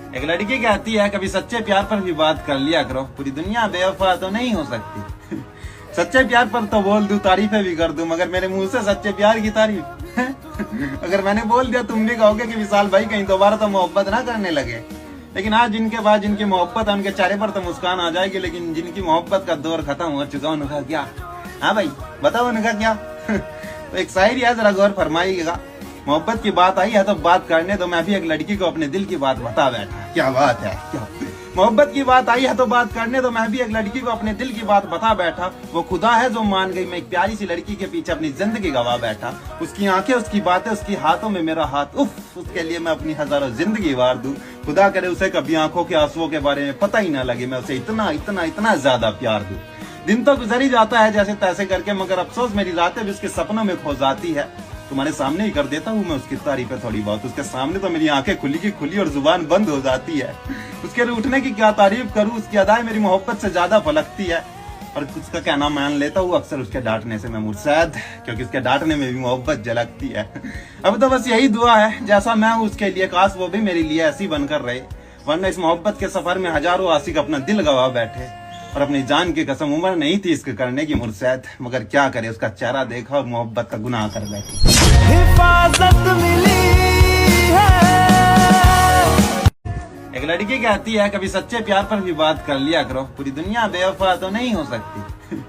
एक लड़की कहती है कभी सच्चे प्यार पर भी बात कर लिया करो, पूरी दुनिया बेवफा तो नहीं हो सकती। सच्चे प्यार पर तो बोल दूं, तारीफें भी कर दूं, मगर मेरे मुंह से सच्चे प्यार की तारीफ अगर मैंने बोल दिया तुम भी कहोगे कि विशाल भाई कहीं दोबारा तो मोहब्बत ना करने लगे। लेकिन आज जिनके बाद जिनकी मोहब्बत है उनके चेहरे पर तो मुस्कान आ जाएगी, लेकिन जिनकी मोहब्बत का दौर खत्म हो चुका उनका क्या। हाँ भाई बताओ उनका क्या। तो एक शायरी है, जरा गौर फरमाइएगा। मोहब्बत की बात आई है तो बात करने दो, मैं भी एक लड़की को अपने दिल की बात बता बैठा। क्या बात है, क्या मोहब्बत की बात आई है तो बात करने दो, मैं भी एक लड़की को अपने दिल की बात बता बैठा। वो खुदा है जो मान गई, मैं एक प्यारी सी लड़की के पीछे अपनी जिंदगी गवा बैठा। उसकी आंखें, उसकी बातें, उसकी हाथों में मेरा हाथ, उफ उसके लिए मैं अपनी हजारों जिंदगी वार दूं। खुदा करे उसे कभी आंखों के आंसुओं के बारे में पता ही ना लगे, मैं उसे इतना इतना इतना ज्यादा प्यार दूं। दिन तो गुजर ही जाता है जैसे तैसे करके, मगर अफसोस मेरी रातें भी उसके सपनों में खो जाती है। तुम्हारे सामने ही कर देता हूँ मैं उसकी तारीफें थोड़ी बहुत, उसके सामने तो मेरी आंखें खुली की खुली और जुबान बंद हो जाती है। उसके रूठने की क्या तारीफ करूँ, उसकी अदाएं मेरी मोहब्बत से ज्यादा फलकती है। और उसका कहना मान लेता हूँ अक्सर उसके डांटने से मैं मुर्शद, क्योंकि उसके डांटने में भी मोहब्बत झलकती है। अब तो बस यही दुआ है जैसा मैं हूँ उसके लिए, काश वो भी मेरे लिए ऐसी बनकर रहे, वरना इस मोहब्बत के सफर में हजारों आशिक अपना दिल गवा बैठे। और अपनी जान की कसम उम्र नहीं थी इसके करने की मुर्शद, मगर क्या करे उसका चेहरा देखा और मोहब्बत का गुनाह कर बैठी। हिफाजत मिली है। एक लड़की कहती है कभी सच्चे प्यार पर भी बात कर लिया करो, पूरी दुनिया बेवफा तो नहीं हो सकती।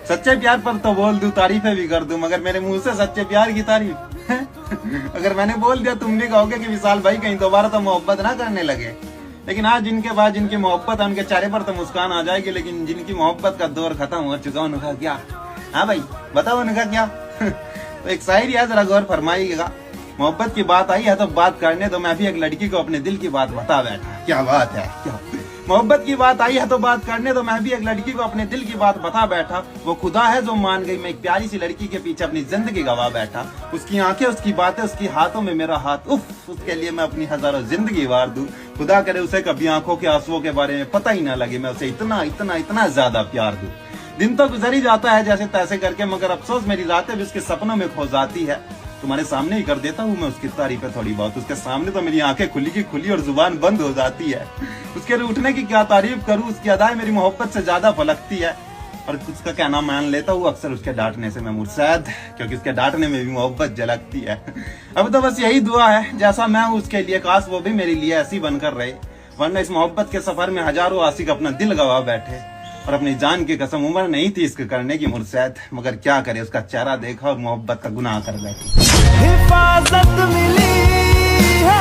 सच्चे प्यार पर तो बोल दूं, तारीफें भी कर दूं, मगर मेरे मुंह से सच्चे प्यार की तारीफ अगर मैंने बोल दिया तुम भी कहोगे कि विशाल भाई कहीं दोबारा तो मोहब्बत ना करने लगे। लेकिन आज जिनके बाद जिनकी मोहब्बत है उनके चेहरे पर तो मुस्कान आ जाएगी, लेकिन जिनकी मोहब्बत का दौर खत्म हो चुका उनका क्या। हाँ भाई बताओ उनका क्या। तो एक शायरी है, जरा गौर फरमाइएगा। मोहब्बत की बात आई है तो बात करने दो, मैं भी एक लड़की को अपने दिल की बात बता बैठा। क्या बात है, क्या मोहब्बत की बात आई है तो बात करने दो, मैं भी एक लड़की को अपने दिल की बात बता बैठा। वो खुदा है जो मान गई, मैं एक प्यारी सी लड़की के पीछे अपनी जिंदगी गवा बैठा। उसकी आंखें, उसकी बातें, उसकी हाथों में मेरा हाथ, उफ उसके लिए मैं अपनी हजारों जिंदगी वार दूं। खुदा करे उसे कभी आंखों के आंसुओं के बारे में पता ही ना लगे, मैं उसे इतना इतना इतना ज्यादा प्यार दूं। दिन तो गुजर ही जाता है जैसे तैसे करके, मगर अफसोस मेरी रातें भी उसके सपनों में खो जाती है। तुम्हारे सामने ही कर देता हूँ मैं उसकी तारीफें थोड़ी बहुत, उसके सामने तो मेरी आंखें खुली की खुली और जुबान बंद हो जाती है। उसके रूठने की क्या तारीफ करूँ, उसकी अदाएं मेरी मोहब्बत से ज्यादा फलकती है। और उसका कहना मान लेता हूँ अक्सर उसके डांटने से मैं मुर्शद, क्योंकि उसके डांटने में भी मोहब्बत झलकती है। अब तो बस यही दुआ है जैसा मैं हूँ उसके लिए, काश वो भी मेरे लिए ऐसी बनकर रहे, वरना इस मोहब्बत के सफर में हजारों आशिक अपना दिल गवा बैठे। और अपनी जान की कसम उम्र नहीं थी इसके करने की मुर्शद, मगर क्या करे उसका चेहरा देखा और मोहब्बत का गुनाह कर बैठी। हिफाजत मिली है।